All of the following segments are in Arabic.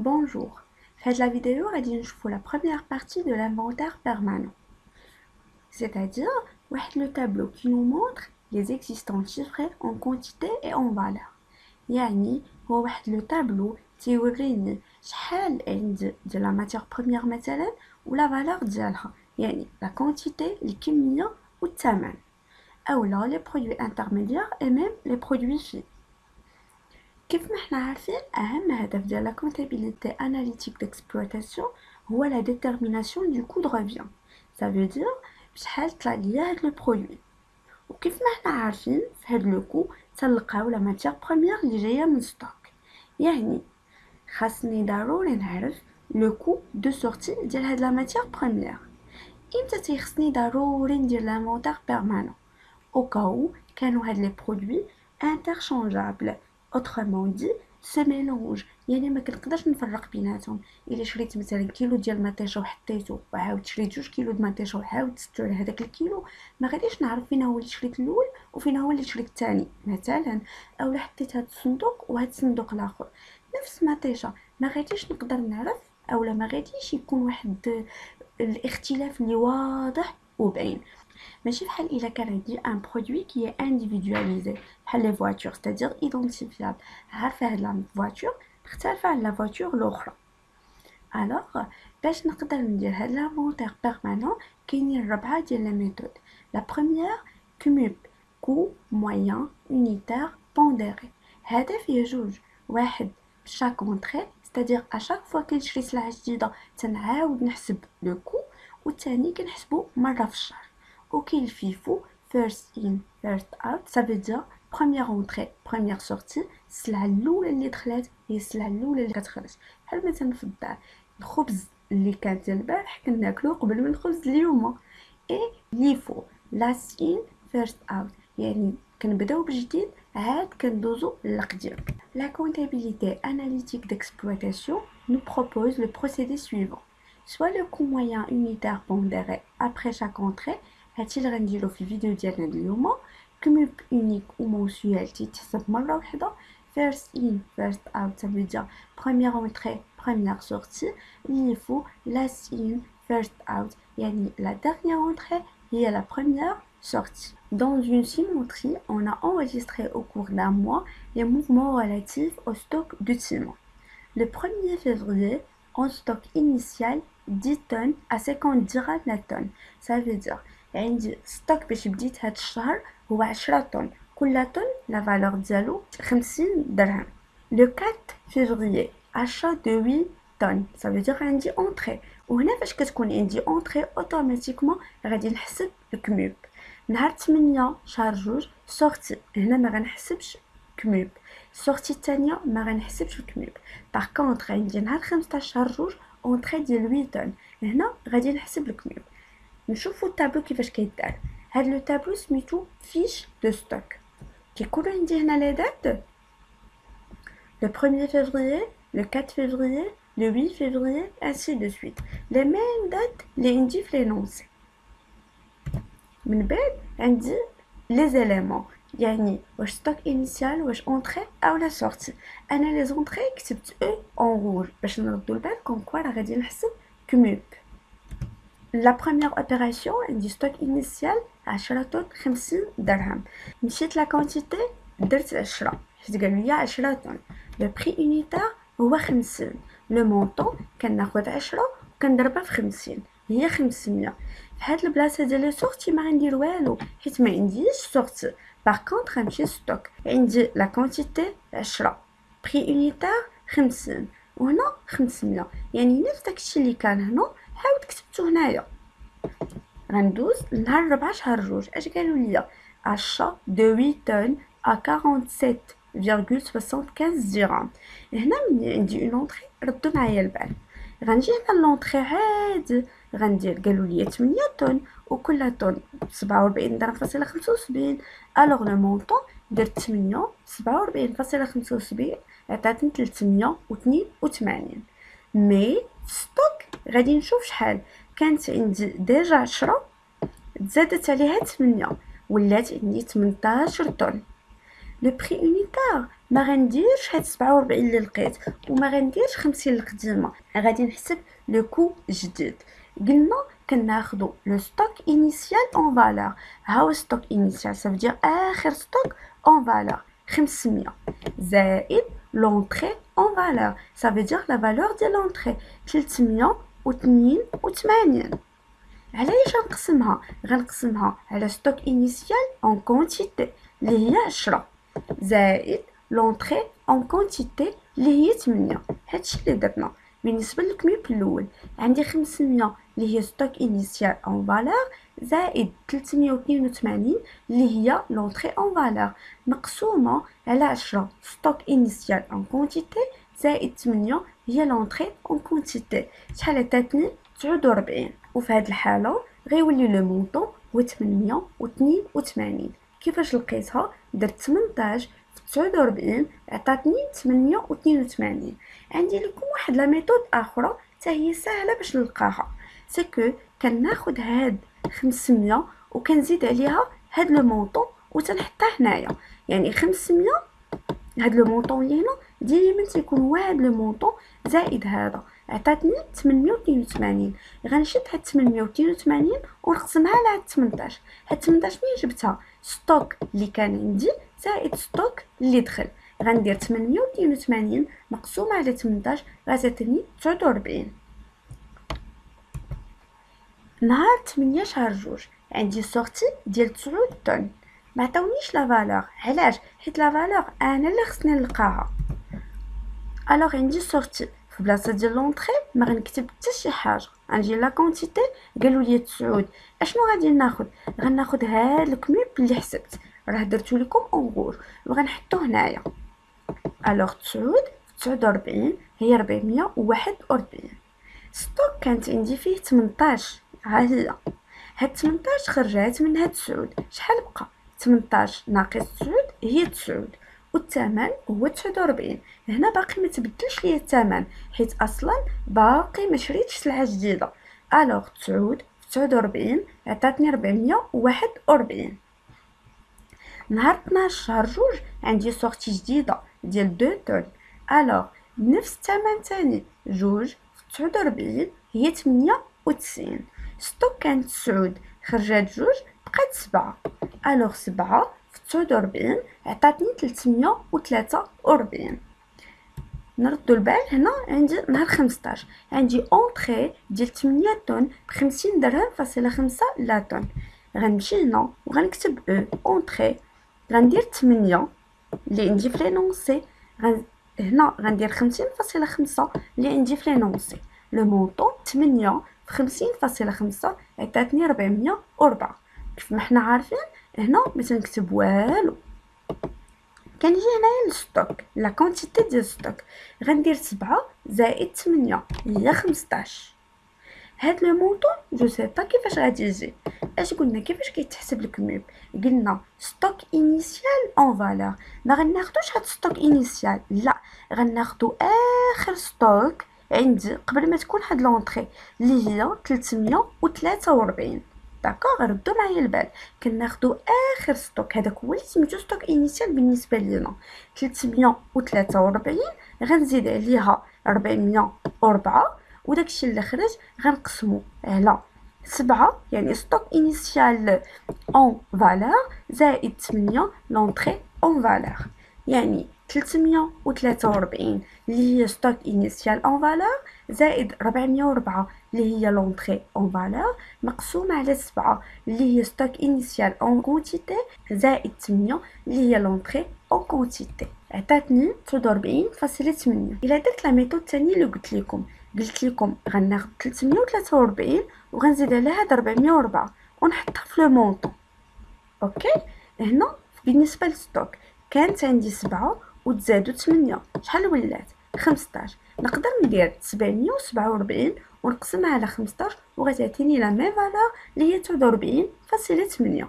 Bonjour, dans la vidéo, on va la première partie de l'inventaire permanent. C'est-à-dire, le tableau qui nous montre les existants chiffrés en quantité et en valeur. يعني هو le tableau qui يوريني شحال عندي de la matière première مثلا ou la valeur ديالها يعني la quantité, الكمية والثمن أو là les produits intermédiaires et même les produits finis. كيف ما احنا عارفين أهم هدف ديال la comptabilité analytique d'exploitation هو la détermination du coût de revient. Ça veut dire بشحال تلاقي هاد le produit. وكيف ما احنا عارفين في هاد لو كو تلقاو la matière première اللي جايه من ستوك. يعني خاصني ضروري نعرف لو كو دو سورتي ديال هاد la matière première. امتى تيخصني ضروري ندير l'inventaire permanent au cas où كانوا هاد les produits interchangeables. Autrement dit, se mélange. يعني ما كنقدرش نفرق بيناتهم. الا شريت مثلا كيلو ديال مطيشه وحطيته وعاود شريت 2 كيلو د مطيشه وعاود زدتو على هذاك الكيلو ما غاديش نعرف فين هو اللي شريت الاول وفين هو اللي شريت الثاني مثلا. اولا حطيت هاد الصندوق وهاد الصندوق الاخر نفس مطيشه ما غاديش نقدر نعرف اولا ما غاديش يكون واحد الاختلاف اللي واضح وباين. ماشي بحال الا كان عندي ان برودوي كي est individualisé بحال لي فواتور c'est-à-dire identifiable. عارفه هاد لا فواتور مختلفه على لا فواتور الاخرى. alors باش نقدر ندير هاد l'inventaire permanent كاينين 4 ديال لي ميثود. لا première cumul coût moyen unitaire pondéré. هذا فيه جوج، واحد chaque entrée c'est-à-dire à chaque fois كنشري سلعه جديده تنعاود نحسب لو كو، والثاني كنحسبو مره في الشهر. وكاين الفيفو first in first out. ça veut dire première entrée première sortie. السلعه الاولى اللي دخلت هي السلعه الاولى اللي كتخرج. بحال مثلا في الدار الخبز اللي كان ديال البارح كناكلو قبل من الخبز اليوم. اي ليفو last in first out يعني كنبداو بجديد عاد كندوزو للقديم. La comptabilité analytique d'exploitation nous propose le procédé suivant. Soit le coût moyen unitaire pondéré après chaque entrée هادشي اللي غنديرو في الفيديو ديالنا اليوم. كوموب اونيك ومونسيوال تيتحسب مره وحده. first in first out ça veut dire première entrée première sortie. il faut last in first out يعني la dernière entrée هي la première sortie. Dans une cimenterie, on a enregistré au cours d'un mois les mouvements relatifs au stock de ciment. Le 1er février, en stock initial 10 tonnes à 50 dirhams la tonne. Ça veut dire عندي ستوك باش بديت هاد الشهر هو 10 طن، كل طن لا فالور ديالو 50 درهم. لو 4 فيفري achat de 8 طن ça veut dire عندي اونطري. وهنا فاش كتكون عندي اونطري اوتوماتيكمون غادي نحسب الكموب. نهار 8 شهر 2 سورتي هنا ما غنحسبش كموب. السورتي الثانيه ما غنحسبش الكموب. باغ كونطخ عندي نهار 15 شهر 2 اونطري ديال 8 طن هنا غادي نحسب الكموب. نشوفوا التابلو كيفاش كيدار. هاد لو تابلو سميتو فيش دو ستوك. كيكون عندي هنا لي دات le 1er février, le 4 février, le 8 février, ainsi de suite. Les mêmes dates اللي عندي في l'énoncé. من بعد عندي les éléments يعني واش ستوك انيسيال واش اونطري او لا سورتي. انا لي زونطري كتبت او اون روج باش نردو البال كوم كوا راه غادي نحسب كموب. La première opération du stock initial 10 طن 50 درهم. مشيت لا كونتيتي درت 10 حيت قالوا لي 10 طن. لو بري يونيتير هو 50. لو مونطون كناخذ 10 وكنضربها في 50 هي 500. في هاد البلاصه ديال لي سورتي ما غندير والو حيت ما عنديش سورتي. باغ كونطخ غنمشي ستوك عندي لا كونتيتي 10 بري يونيتير 50 وهنا 500 يعني نفس داكشي اللي كان هنا عاود كتبتو هنايا. غندوز لنهار 4 شهر 2 اش قالوا لي achat de 8 tonnes à 47,75 dirhams. هنا ملي عندي اون اونطري ردوا معايا البال. غنجي هنا لونطري عادي غندير قالوا لي 8 طن وكل طن 47 درهم فاصله 75. الوغ لو مونطون درت 8 47.75 عطاتني 382. مي ستوك غادي نشوف شحال كانت عندي ديجا 10 تزادت عليها 8 ولات عندي 18 طن. لو بري يونيتير ما غنديرش هاد 47 اللي لقيت وما غنديرش 50 القديمه، غادي نحسب لو كو جديد. قلنا كناخدو لو ستوك انيسيال اون فالور. هاو ستوك انيسيال ça veut dire اخر ستوك اون فالور 500 زائد لونطري اون فالور ça veut dire la valeur ديال لونطري 382. علاش غنقسمها؟ غنقسمها على ستوك انيسيال اون كونتيتي اللي هي 10 زائد لونطري اون كونتيتي اللي هي 8. هادشي اللي درنا. بالنسبه للكميب الاول عندي 500 اللي هي ستوك انيسيال اون فالور زائد 382 اللي هي لونطري اون فالور مقسومه على 10 ستوك انيسيال اون كونتيتي زائد 8 هي لونطري اون كونتيتي. شحال عطاتني؟ 49. وفي هاد الحاله غيولي لو مونطون هو 882. كيفاش لقيتها؟ درت 18 في 49 عطاتني 882. عندي لكم واحد لا ميثود اخرى حتى هي سهله باش نلقاها، سي كو كناخذ هاد 500 وكنزيد عليها هاد لو مونطون وتنحطها هنايا. يعني 500 هاد لو مونطون اللي هنا ديما تيكون واحد لو مونطون زائد هذا عطاتني 882. غنشد هاد 882 ونقسمها على هاد 18. هاد 18 منين جبتها؟ ستوك اللي كان عندي زائد ستوك اللي دخل. غندير 882 مقسومه على 18 غتعطيني 49. نهار 8 شهر جوج عندي سورتي ديال 9 طن. ما عطاونيش لا فالور. علاش؟ حيت لا فالور انا اللي خصني نلقاها. الوغ عندي سورتي في بلاصه ديال لونطري ما غنكتب حتى شي حاجه، غنجي لا كونتيتي قالوا لي 9. اشنو غادي ناخذ؟ غناخذ هاد الكميب اللي حسبت راه درتو لكم اون غور وغنحطو هنايا. الوغ 9 في 49 هي 441. ستوك كانت عندي فيه 18. ها هي هاد 18 خرجات من هاد 9. شحال بقى؟ 18 ناقص 9 هي 9 والثمن هو 49. هنا باقي ما تبدلش ليا الثمن حيت اصلا باقي ما شريتش سلعه جديده. الوغ 9 في 49 عطاتني 441. نهار 12 شهر جوج عندي سورتي جديده ديال 2 طن. الوغ بنفس الثمن تاني 2 في 49 هي 98. ستوك كانت 9 خرجات 2 بقات 7. الوغ 7 في 49 عطاتني 343. نردو البال هنا عندي نهار 15 عندي اونطري ديال 8 طن ب 50 درهم فاصله 5 لا طن. غنمشي هنا وغنكتب اونطري غندير 8 اللي عندي في لينونسي هنا غندير 50.5 اللي عندي في لينونسي. لو مونطون 8 في 50.5 عطاتني 404. كيف ما حنا عارفين هنا ما تنكتب والو. كنجي هنايا للستوك لا كونتيتي ديال الستوك غندير 7 زائد 8 هي 15. هاد لو مونطون جو سي با كيفاش غادي يجي. اش قلنا كيفاش كيتحسب الكميب؟ قلنا ستوك انيسيال اون فالور. ما غناخدوش هاد ستوك انيسيال، لا غناخدو اخر ستوك عندي قبل ما تكون هاد لونطري اللي هي 343. داكوغ ردوا معايا البال. كناخدو اخر ستوك هذاك هو اللي سميتو ستوك انيسيال بالنسبه لينا 343 غنزيد عليها 404 وداكشي اللي خرج غنقسمو على 7 يعني ستوك انيسيال اون فالور زائد 8 لونطري اون فالور. يعني 343 اللي هي ستوك انيسيال اون فالور زائد 404 اللي هي لونطري اون فالور مقسومه على 7 اللي هي ستوك انيسيال اون كونتيتي زائد 8 اللي هي لونطري اون كونتيتي. عطاتني 49.8. الا درت لا ميثود الثانيه اللي قلت لكم غناخذ 343 وغنزيد عليها 404 ونحطها في لو مونطون. اوكي هنا بالنسبه للستوك كانت عندي 7 وتزادوا 8 شحال ولات 15. نقدر ندير 747 ونقسمها على 15 وغتعطيني لا ميم فالور اللي هي 49.8.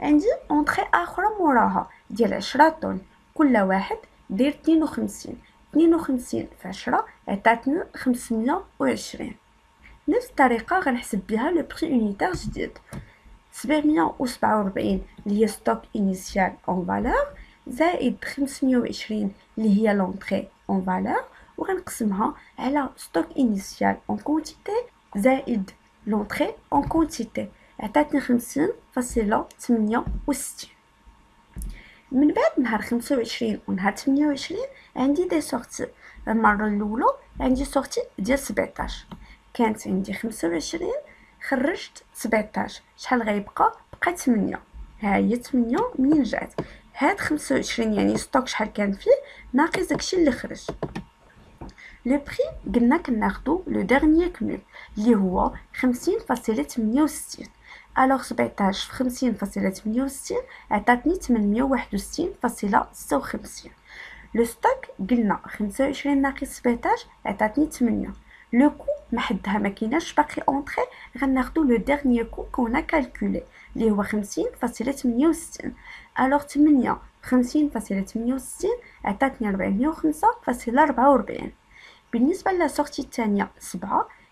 عندي اونطري اخرى موراها ديال 10 طن كل واحد دير 52 في 10 عطاتني 520. نفس الطريقه غنحسب بها لو بري يونيتير جديد 747 اللي هي ستوك انيسيال اون فالور زائد 520 اللي هي لونطري اون فالور، وغنقسمها على ستوك انيسيال اون كونتيتي زائد لونطري اون كونتيتي، عطاتني 50.68. من بعد نهار 25 ونهار 28 عندي دي سورتي. المره الاولى عندي سورتي ديال 17، كانت عندي 25 خرجت 17، شحال غيبقى؟ بقى 8. ها هي 8 منين جات؟ هاد 25 يعني ستوك شحال كان فيه ناقص داكشي اللي خرج. لو بري قلنا كناخدو لو ديرنيي كمول اللي هو 50.68. الوغ 17 في 50.68 عطاتني 861.56. لو ستوك قلنا 25 ناقص 17 عطاتني 8. لو كو محدها ما كايناش باقي اونطري، غناخدو لو ديرنيي كو كونا كالكولي اللي هو 50.68. الوغ 8 في 50.68 عطاتني 405.44. بالنسبه للسورتي الثانيه 7،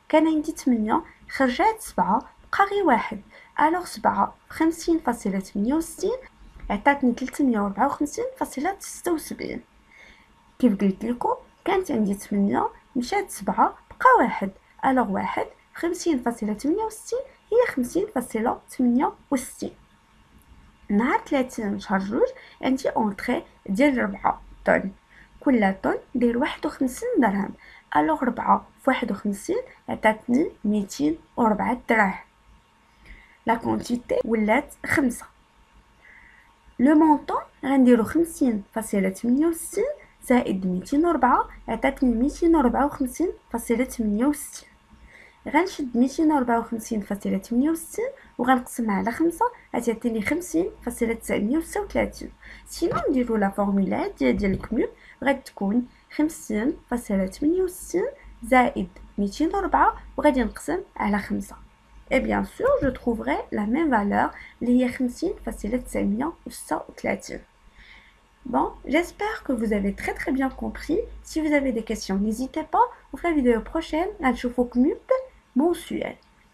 كان عندي 8 خرجات 7 بقى غير واحد. الوغ 7 في 50.68 عطاتني 354.76. كيف قلت لكم كانت عندي 8 مشات 7 بقى واحد. الوغ واحد في 50.68 هي 50.68. نهار 30 شهر جوج عندي اونطري ديال 4 طن، كل طن داير 51 درهم. الوغ 4 في 51 عطاتني 204 دراهم. لا كونتيتي ولات 5. لو مونطون غنديرو 50.68 زائد 204 عطاتني 254.68. غنشد 254.68 وغنقسمها على 5 غتعطيني 50.936. سينو نديرو لا فورمولا ديال الكمول غتكون 50.68 زائد 204 وغادي نقسم على 5. Et bien sûr, je trouverai la même valeur, اللي هي 50.936. Bon, j'espère que vous avez très bien compris. Si vous avez des questions, n'hésitez pas. Au la vidéo prochaine, نشوفوك mensuel.